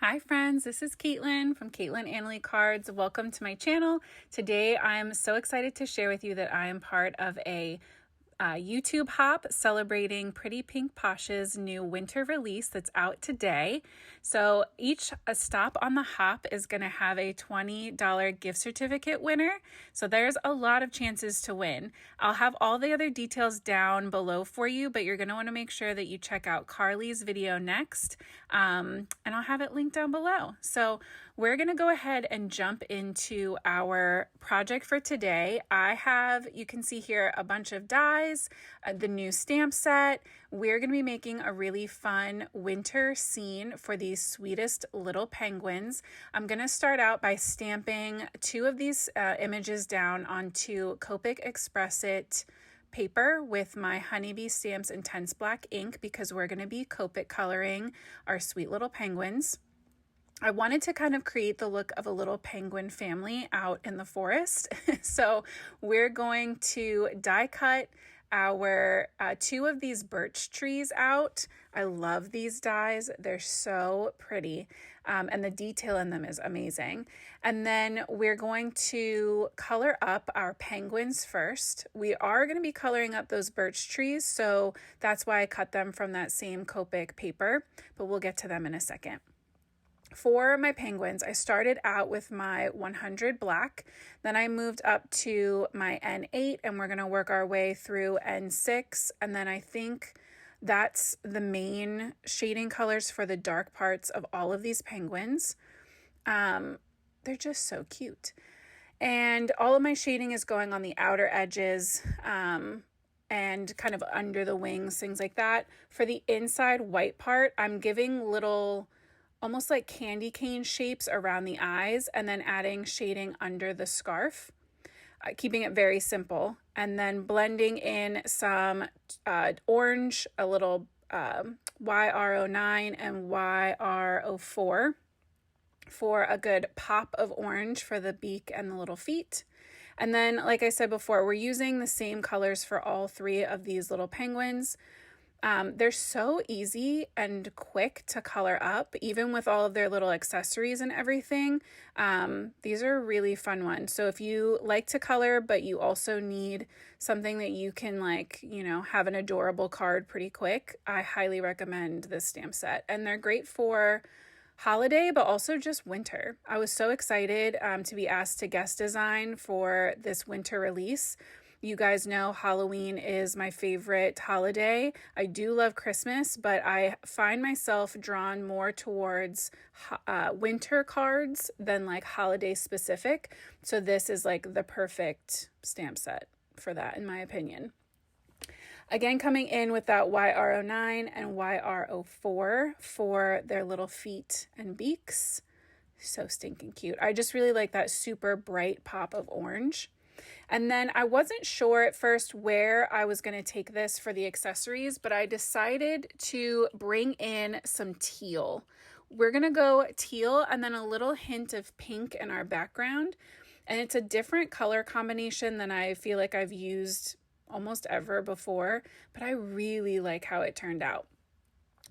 Hi friends, this is Caitlin from CaitlinAnnaleeCards. Welcome to my channel. Today I'm so excited to share with you that I am part of a YouTube hop celebrating Pretty Pink Posh's new winter release that's out today. So each stop on the hop is going to have a $20 gift certificate winner. So there's a lot of chances to win. I'll have all the other details down below for you, but you're going to want to make sure that you check out Carly's video next. And I'll have it linked down below. So we're going to go ahead and jump into our project for today. I have, you can see here, a bunch of dies, the new stamp set. We're going to be making a really fun winter scene for these sweetest little penguins. I'm going to start out by stamping two of these images down onto Copic Express It paper with my Honeybee Stamps Intense Black ink because we're going to be Copic coloring our sweet little penguins. I wanted to kind of create the look of a little penguin family out in the forest. So we're going to die cut our two of these birch trees out. I love these dies. They're so pretty. And the detail in them is amazing. And then we're going to color up our penguins first. We are going to be coloring up those birch trees. So that's why I cut them from that same Copic paper, but we'll get to them in a second. For my penguins, I started out with my 100 black, then I moved up to my N8 and we're going to work our way through N6, and then I think that's the main shading colors for the dark parts of all of these penguins. They're just so cute. And all of my shading is going on the outer edges and kind of under the wings, things like that. For the inside white part, I'm giving little almost like candy cane shapes around the eyes and then adding shading under the scarf, keeping it very simple. And then blending in some orange, a little YR09 and YR04 for a good pop of orange for the beak and the little feet. And then, like I said before, we're using the same colors for all three of these little penguins. They're so easy and quick to color up, even with all of their little accessories and everything. These are really fun ones. So if you like to color, but you also need something that you can have an adorable card pretty quick, I highly recommend this stamp set. And they're great for holiday, but also just winter. I was so excited to be asked to guest design for this winter release. You guys know Halloween is my favorite holiday. I do love Christmas, but I find myself drawn more towards winter cards than like holiday specific. So this is like the perfect stamp set for that, in my opinion. Again, coming in with that YR09 and YR04 for their little feet and beaks. So stinking cute. I just really like that super bright pop of orange. And then I wasn't sure at first where I was going to take this for the accessories, but I decided to bring in some teal. We're going to go teal and then a little hint of pink in our background. And it's a different color combination than I feel like I've used almost ever before, but I really like how it turned out.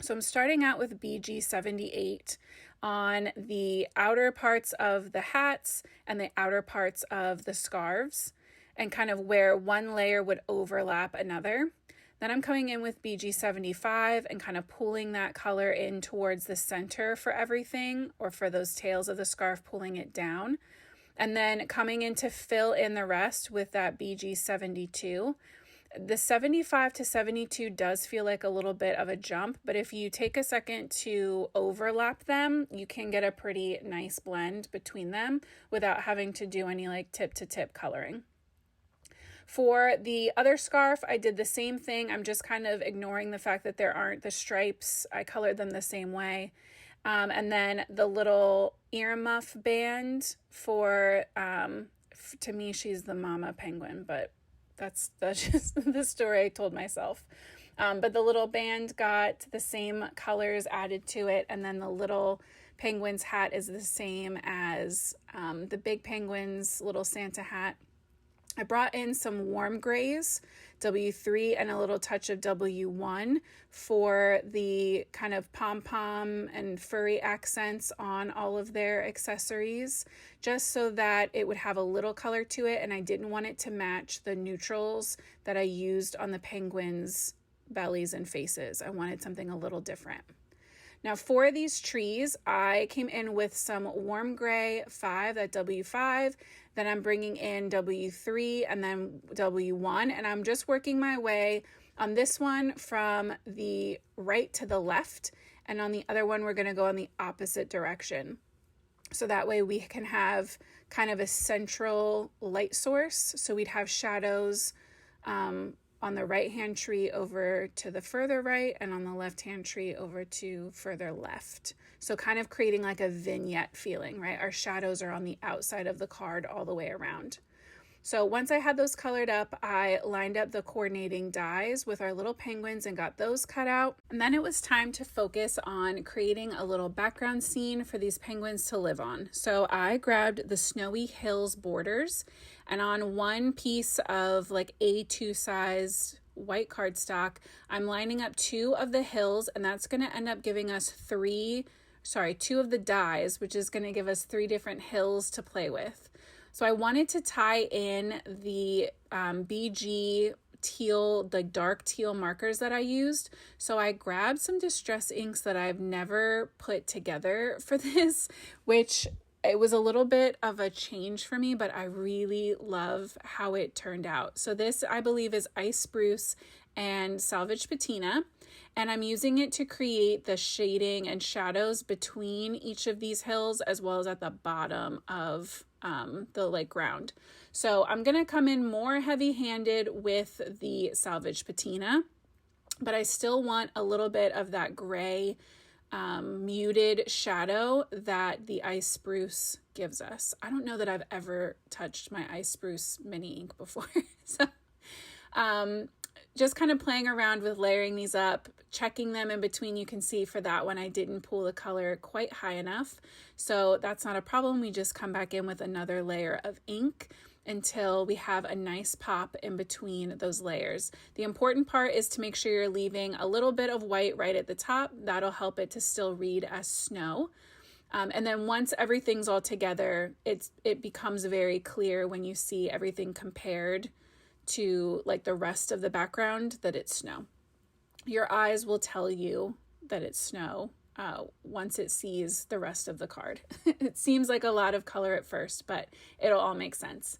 So I'm starting out with BG78 on the outer parts of the hats and the outer parts of the scarves, and kind of where one layer would overlap another. Then I'm coming in with BG75 and kind of pulling that color in towards the center for everything, or for those tails of the scarf, pulling it down. And then coming in to fill in the rest with that BG72. The 75 to 72 does feel like a little bit of a jump, but if you take a second to overlap them, you can get a pretty nice blend between them without having to do any like tip to tip coloring. For the other scarf, I did the same thing. I'm just kind of ignoring the fact that there aren't the stripes. I colored them the same way. And then the little ear muff band for, to me, she's the mama penguin, but that's just the story I told myself. But the little band got the same colors added to it. And then the little penguin's hat is the same as the big penguin's little Santa hat. I brought in some warm grays, W3 and a little touch of W1 for the kind of pom-pom and furry accents on all of their accessories, just so that it would have a little color to it, and I didn't want it to match the neutrals that I used on the penguins' bellies and faces. I wanted something a little different. Now for these trees, I came in with some warm gray 5, that W5, then I'm bringing in W3 and then W1, and I'm just working my way on this one from the right to the left, and on the other one we're going to go in the opposite direction. So that way we can have kind of a central light source. So we'd have shadows on the right-hand tree over to the further right, and on the left-hand tree over to further left. So kind of creating like a vignette feeling, right? Our shadows are on the outside of the card all the way around. So once I had those colored up, I lined up the coordinating dies with our little penguins and got those cut out. And then it was time to focus on creating a little background scene for these penguins to live on. So I grabbed the Snowy Hills borders, and on one piece of like A2 size white cardstock, I'm lining up 2 of the hills, and that's going to end up giving us 2 of the dies, which is going to give us 3 different hills to play with. So I wanted to tie in the BG teal, the dark teal markers that I used. So I grabbed some distress inks that I've never put together for this, which it was a little bit of a change for me, but I really love how it turned out. So this, I believe, is Ice Spruce and Salvage Patina, and I'm using it to create the shading and shadows between each of these hills, as well as at the bottom of the like ground. So I'm going to come in more heavy-handed with the Salvage Patina, but I still want a little bit of that gray muted shadow that the Ice Spruce gives us. I don't know that I've ever touched my Ice Spruce mini ink before. So just kind of playing around with layering these up, checking them in between. You can see for that one I didn't pull the color quite high enough, so that's not a problem. We just come back in with another layer of ink until we have a nice pop in between those layers. The important part is to make sure you're leaving a little bit of white right at the top. That'll help it to still read as snow. And then once everything's all together, it becomes very clear when you see everything compared to like the rest of the background that it's snow. Your eyes will tell you that it's snow once it sees the rest of the card. It seems like a lot of color at first, but it'll all make sense.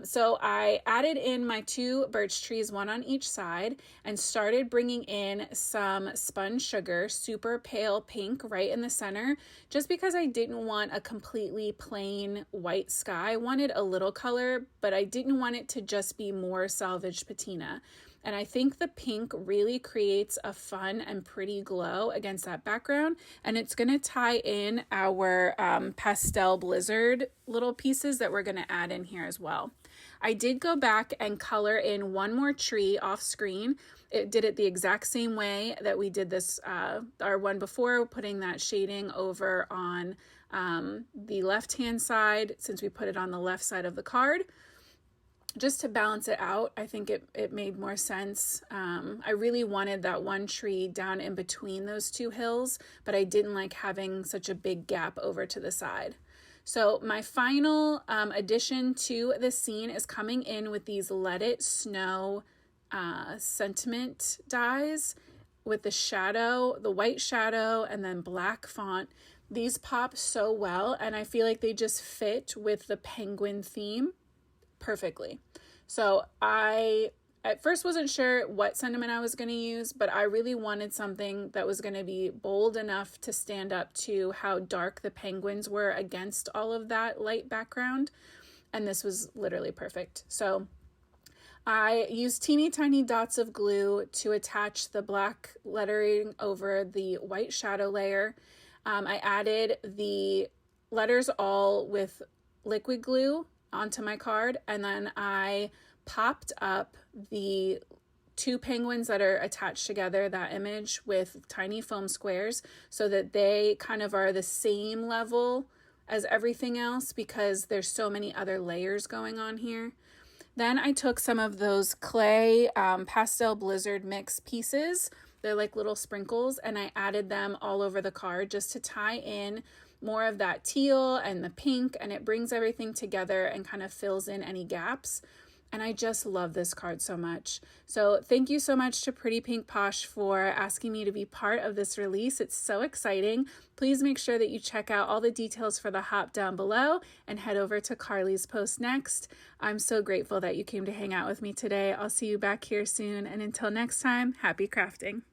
So I added in my 2 birch trees, 1 on each side, and started bringing in some spun sugar, super pale pink, right in the center, just because I didn't want a completely plain white sky. I wanted a little color, but I didn't want it to just be more Salvage Patina. And I think the pink really creates a fun and pretty glow against that background. And it's going to tie in our pastel blizzard little pieces that we're going to add in here as well. I did go back and color in 1 more tree off screen. It did it the exact same way that we did this, our one before, putting that shading over on the left-hand side, since we put it on the left side of the card. Just to balance it out, I think it made more sense. I really wanted that one tree down in between those 2 hills, but I didn't like having such a big gap over to the side. So my final addition to the scene is coming in with these Let It Snow sentiment dies with the shadow, the white shadow, and then black font. These pop so well, and I feel like they just fit with the penguin theme perfectly. So I at first wasn't sure what sentiment I was going to use, but I really wanted something that was going to be bold enough to stand up to how dark the penguins were against all of that light background, and this was literally perfect. So I used teeny tiny dots of glue to attach the black lettering over the white shadow layer. I added the letters all with liquid glue onto my card, and then I popped up the 2 penguins that are attached together, that image, with tiny foam squares so that they kind of are the same level as everything else, because there's so many other layers going on here. Then I took some of those clay pastel blizzard mix pieces. They're like little sprinkles, and I added them all over the card just to tie in more of that teal and the pink, and it brings everything together and kind of fills in any gaps. And I just love this card so much. So thank you so much to Pretty Pink Posh for asking me to be part of this release. It's so exciting. Please make sure that you check out all the details for the hop down below and head over to Carly's post next. I'm so grateful that you came to hang out with me today. I'll see you back here soon. And until next time, happy crafting.